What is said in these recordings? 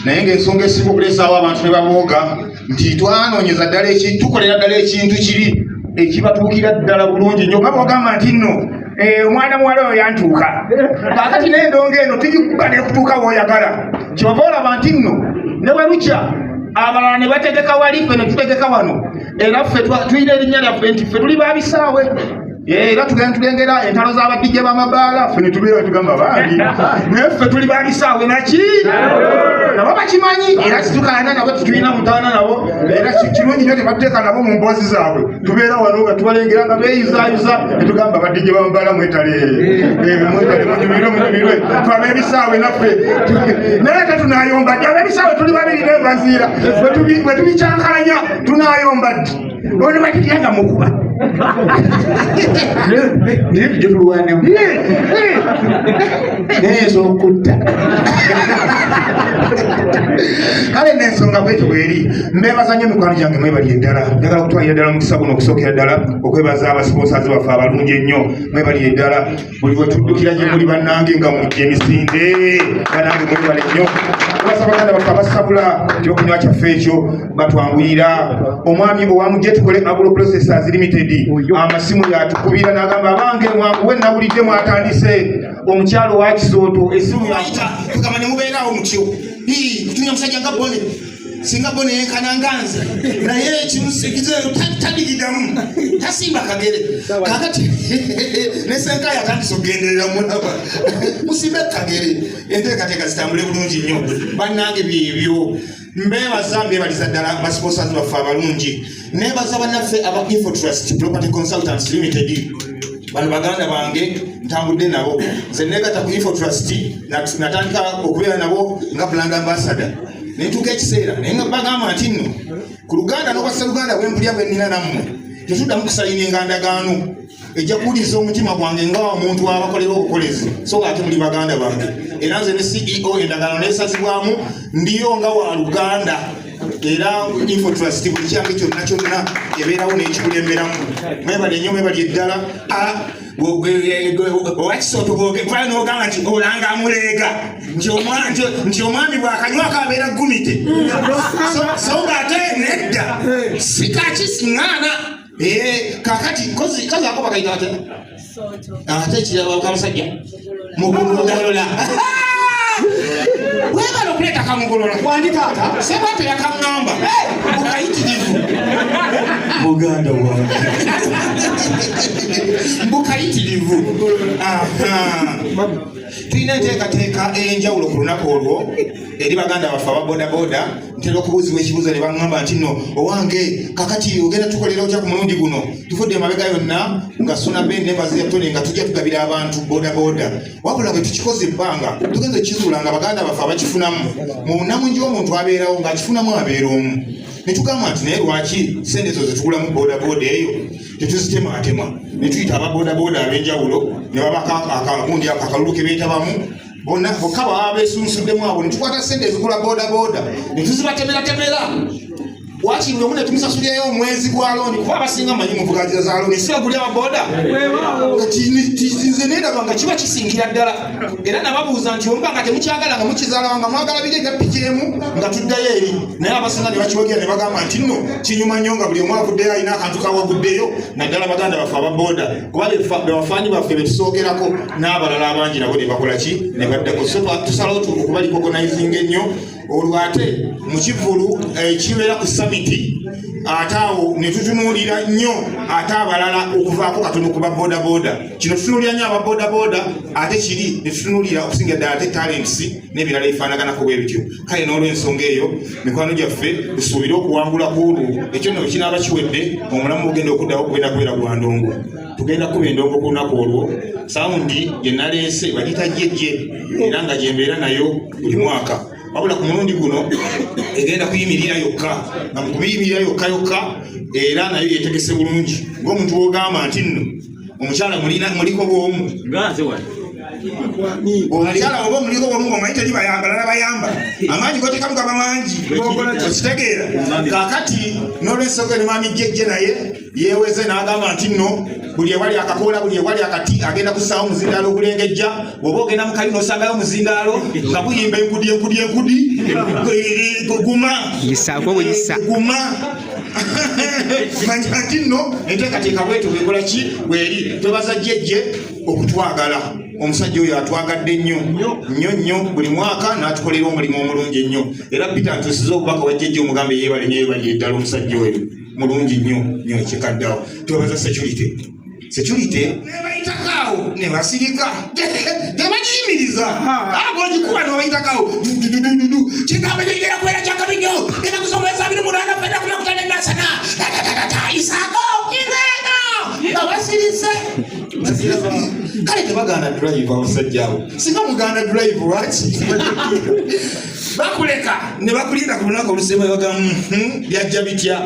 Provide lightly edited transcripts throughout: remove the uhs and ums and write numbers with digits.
naye ng'ensonga esinga okuleesaawo abantu ne babooga nti twanoonyeza ddala tukolera ddala ekintu kiri ekibatuukira ddala bulungi nnyo nga bw'ogamba nti nno omwana muwala oyo yantuuka kaakati n'endonga eno tigikuga n'ekutuuka w'oyagala kyova olaba nti nno ne bwe lukya abalala ne bategeka wali ffe ne tutegeka wano era ffe tuyina erinnya lyaffe nti ffe tuli babisaawe era tulengera entalo z'abadijja b'amabaala ffe ne tubeera tugamba bangi naye ffe tuli babisaawe naki nabo bakimanyi era situkalana nabo tetulina mutaana nabo era kirungi nnyo tebateeka nabo mu mboozi zaabwe tubeera wano nga tubalengera nga beeyuzaayuza ne tugamba badijja b'amabaala mwetale munyumirwe twab'ebisaawe naffe naye tetunaayomba ddi ab'ebisaawe tuli babiri nebaziira bwe tubicyankalanya tunaayomba ddi ono batityanga mukuba naye tujja tulwanemu naye ez'okutta kale n'ensonga bwetyo bweri mbeebaza nnyo mikwano gyange mwebali eddala njagala okutwalira ddala omukisa guno okusookera ddala okwebaza abasponsazi baffe abalungi ennyo mwebali eddala buli bwe tuddukira gye muli bannange nga mujja emisinde bannange mwebale nnyo tubasa baganda baffe abasabula ekyokunywa kyaffe ekyo batwanguyira omwami owamujje tukole agro processors limited amasimu yatukubira n'agamba abange mwanguwe nawulidde mwatandise omukyalo wa Kisooto esimu yayita tugamba ne mubeeraawo mutyo kutumya musajja nga bone singa bone yenkananganze naye kimusikizeero tadigidamu tasimba kagere kakati nesenka yatandisa okugenderera mulaba musimbe kagere enteekateeka zitambule bulungi nnyo bannange byebyo mbebaliza ddala basponsazi baffe abalungi nebaza bannaffe aba Infotrust Property Consultants Limited bano baganda bange ntambudde nabo nze negata ku Infotrust natandika okubeera nabo nga brand ambassador netuuka ekiseera naye nga bagamba nti nno ku luganda n'okwassa luganda bwempulya bwennina nammwe tetuddamu kusayininga ndagaano ejja kuwuliriza omutima gwange nga omuntu abakolera obukolezi so ate muli baganda bange era nze ne CEO endagaano neesazibwamu ndiyo nga wa luganda era Infotrust buli kyange kyonna ebeerawo n'ekikulemberamu mwebale nnyo mwebali eddala owakisooto n'ogamba nti olanga amuleega nti omwami bw'akanywako abeera gumite so ng'ate nedda sikakisiŋŋaana kakati kozi ako bakaita ate ate kirabakabasajja mugulugalola webala okuleta kamugolola kwandikaata sebate yakaŋŋamba bukayitirivu muganda wange bukayitirivu tulina enteekateeka ey'enjawulo ku lunaku olwo eri baganda baffe ababodaboda ntera okubuuzibwa ekibuuzo ne baŋŋamba nti nno owange kakati ogenda tukolera otya ku mulundi guno tuvudde emabega yonna nga suna bende baziyatone nga tujja tugabira abantu bodaboda wabula bwe tukikoze ebbanga tugenze kizuula nga baganda baffe abakifunamu mu namungi w'omuntu abeerawo ng'akifunamu abeera omu ne tugamba nti naye lwaki sente ezo zetugulamu bodaboda eyo tetuzitematema ne tuyita ababodaboda ab'enjawulo ne babaka akagundi akalulu ke beetabamu bonna bokka baba beesunsuddemu abo ne tukwata sente ezigula bodaboda ne tuzibatemeratemera wakiri omu ne tumusasulirayo omwezi gwa looni kuba abasinga manyi muvugagira za looni si baguli ababoda nze neendaba nga kiba kisinkira ddala era nababuuza nti omuba nga temukyagala nga mukizaalawa nga mwagala biri ebyapiki emu nga tuddayo eri naye abasinga ne bakiwogera ne bagamba nti nno kinyuma nnyo nga buli omu avuddeyo alina akantu kawaguddeyo naddala baganda baffe ababoda kuba bebafaani baffe betusookerako n'abalala abangi nabo ne bakola ki ne baddako so tusalawo okubaliko organizinga ennyo olwo ate mu kivulu kibeera ku samiti ate awo ne tutunuulira nnyo ate abalala okuvaako katono ku babodaboda kino tutunuulira nnyo ababodaboda ate kiri ne tutunuulira okusinga ddala ate talents n'ebirala ebifaanaganako bwe bityo kale n'olw'ensonga eyo mikwano gyaffe tusuubire okuwangula ku olwo ekyo nno kinaaba kiwedde omulamu bugenda okuddawo okugenda kubeera gwa ndongo tugenda kuba endongo ku lunaku olwo sawundi gye naleese bagita jjejje era nga gyembeera nayo buli mwaka wabula ku mulundi guno egenda kuyimirira yokka nga mukuyimirira yokka era nayo yetegese bulungi ng'omuntu w'ogamba nti nno omukyala muliko bw'omu omukyala oba omuliko bw'omu ng'omanyi teri balala bayamba amaanyi gotekamu gaba mangi okitegeera kaakati n'olw'ensonga ne mwami jjejje naye yeeweze n'agamba nti nno buli ewali akakoola buli ewali akati agenda kussaawo omuzindaalo ogulengejja bw'oba ogenda mu kali n'osangayo omuzindaalo nga guyimba enkudi guma yisako buyisa guma manyi nno enteekateeka bwetu bwekola ki bweri twebaza jjejje okutwagala omusajja oyo atwagadde nnyo buli mwaka n'atukolera omulimu omulungi ennyo era Peter ntusiza obubaka wa jjejje omugambe yeebali eddala omusajja oyo mulungi nnyo kikaddawo twebaza security nebayitakaawo nebasirika tebagiyimiriza agogikuba nebayitakaawo kigamba gyegera kubeera kyakabinyo genda kusomesa 28 fedda kunakutana enasana isaako nga basirise kale tebagaana drive abasajja abo singa mugaana drive waki bakuleka ne bakulinda ku lunaku olusembayo bagamu byajja bitya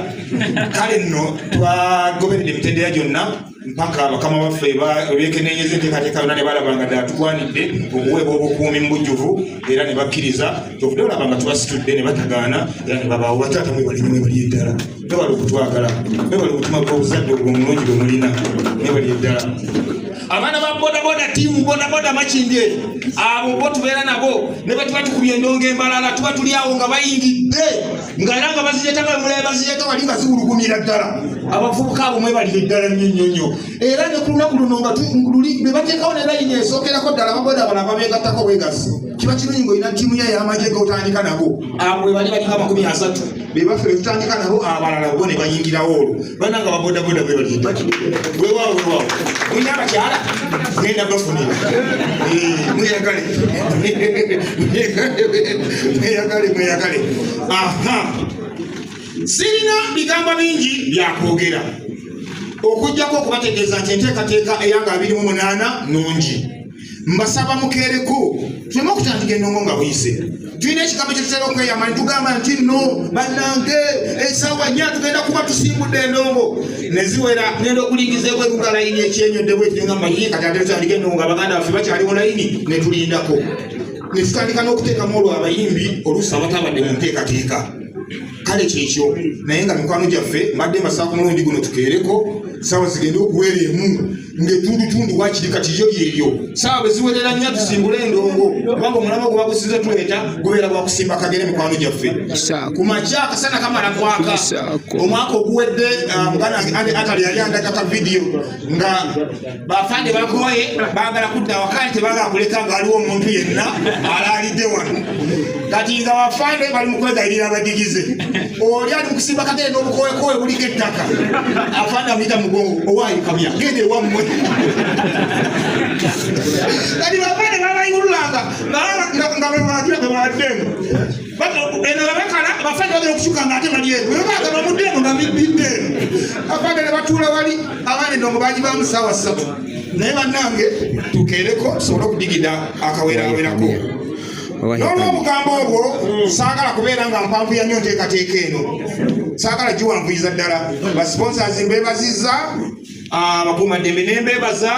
kale nno twagoberedde emitendera gyonna mpaka bakama baffe bekenenyeza enteekateeka yonna ne balaba nga ddala tukwanidde okuweebwa obukuumi mu bujjuvu era ne bakkiriza kyovudde olaba nga tubasitudde ne batagaana era ne babaawo bataata mwebali eddala mwebali okutwagala mwebali okutuma bwobuzadde obwo omulungi bwe mulina mwebali eddala abaana ba bodaboda tiimu bodaboda makindye abo bo tubeera nabo ne bwe tuba tukubye endongo embalala tuba tuli awo nga bayingidde nga era nga baziyetanga mulabe baziyeta wali nga ziwulugumira ddala abavubuka abo mwebali eddala nnyo era ne ku lunaku luno nga be bateekawo ne layini esookerako ddala ababoda bala babeegattako bwegasi kiba kirungi ng'olina ttiimu ya y'amagye g'otandika nabo abo bwe bali balinga 30 be baffe be tutandika nabo abalala bo ne bayingirawo olwo bananga babodaboda bwe bali weewaawo mulina abakyala genda bafunira mweyagale sirina bigambo bingi byakwogera okujjako okubategeeza nti enteekateeka eyanga 28 nungi mbasaba mukeereko tuleme okutandika endongo nga buyise tulina ekigambo kyetutera okweyama netugamba nti nno bannange esaawa 4 tugenda kuba tusimbudde endongo neziwera ngenda okulingiza ebweruga layini ekyenyodde bwetugamba ye kati ate tutandika endongo nga baganda baffe bakyaliwo layini netulindako netutandika n'okuteekamu olwo abayimbi oluusi abatabadde mu nteekateeka kale kyekyo naye nga mikwano gyaffe mbadde mbasaba ku mulundi guno tukeereko saawa zigenda okuwera emu ng'etundutundu wakiri kati yo saawa bwe ziwerera 4 tusimbule endongo kubanga omulama gwe bagusize tuleeta gubeera gwakusimba kagere mikwano gyaffe ku makya akasana kamala kwaka omwaka oguwedde muganda atali yali andaka ka vidiyo nga bafande bagoye baagala kudda wakani tebaagala kuleka ngaaliwo omuntu yenna alaalidde wano kati nga bafande bali mu kwegayirira abadigize oli ali mu kusimba kagere n'obukowekowe buliko ettaka afande amuyita mugongo owaayi kamya gende ewammwe kati bafande babayululanga nga bebaddemu eno babekala abafande bagenda okukyuka nga ate balyeru webaga bamuddemu nga biddeenu abafande ne batuula wali abaana endongo bagibamu saawa 3 naye bannange tukeereko tusobole okudigida akaweerawerako n'olwobugambo obwo saagala kubeera nga mpanvuya nnyo nteekateeka eno saagala giwanvuyiza ddala basponsors mbeebazizza abakuumaddembe nembeebaza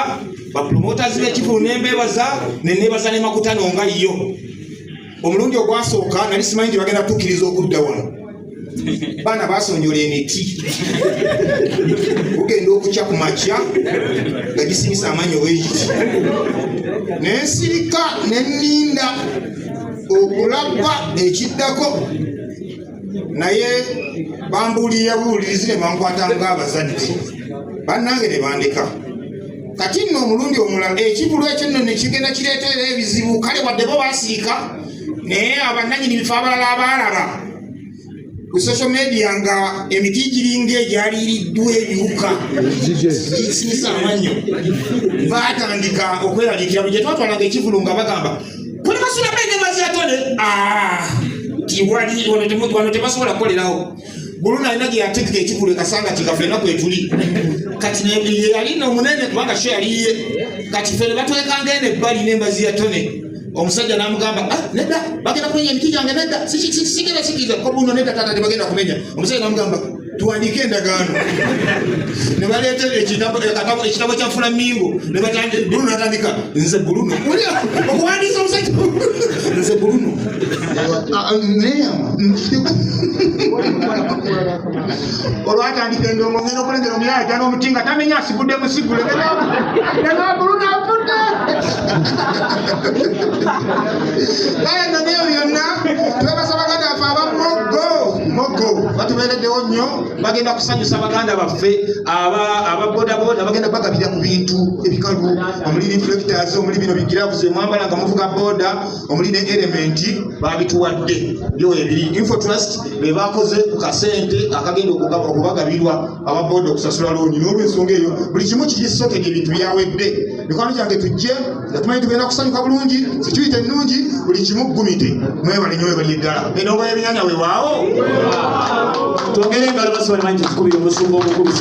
bapromoters b'ekifulu nembeebaza neneebaza ne makutano nga yo omulundi ogwasooka nali simanyi nti bagenda tukkiriza okudda wano baana basonyola emiti kugenda okukya ku makya nga gisimisa amanyi ow'ekiti nensirika nenninda okulaba ekiddako naye bambuulira buulirizi ne bankwata ng'abazadde bannange ne bandeka kati nno omulundi omulala ekivulu ekyo nno ne kigenda kireetera ebizibu kale wadde bo baasiika naye abannanyini bifo abalala abaalaba ku social media nga emiti giringa egyaliiriddwa ebiwuka gisimisa amannyo baatandika okweraliikira bwe gye twatwalaga ekivulu nga bagamba kuli basulamu enyama zyatone tiwali wano tebasobola kukolerawo buluna alina gye yategeka ekivulu ekasanga tigafena kwetuli kati yalina omunene kubanga sho yaliye kati fene batwekanga eno ebbali n'embazi ya tone omusajja n'amugamba nedda bagenda kumenya emiti gyange nedda sigenda sikiza ko buno nedda tata tebagenda kumenya omusajja n'amugamba tuwandiike endagaano ne baleeta ekitabo kya flamingo ne batandika Bruno natandika nze Bruno okuwandiisa omusajja nze Bruno olwatandika endongo ngenda okulengera omuyaya jana omutinga tamenya asigudde musigule nega Bruno afudde kale nga neyo byonna twebasaba batubeereddewo nnyo bagenda kusanyusa baganda baffe aba bodaboda bagenda bagabira ku bintu ebikalu omuli reflectors omuli bino bigiravuze mwambala nga muvuga boda omuli ne elementi babituwadde byo ebiri Infotrust be bakoze ku kasente akagenda okubagabirwa aba boda okusasula looni n'olw'ensonga eyo buli kimu kiri sokedde ebintu byawedde mikwano gyange tujje nga tumanyi tugenda kusanyuka bulungi security ennungi buli kimu gumite mwebale nnyo webali eddala endongo y'ebinnyanja weewaawo twongere engalo basobola manyi tukubira omusumba omukulu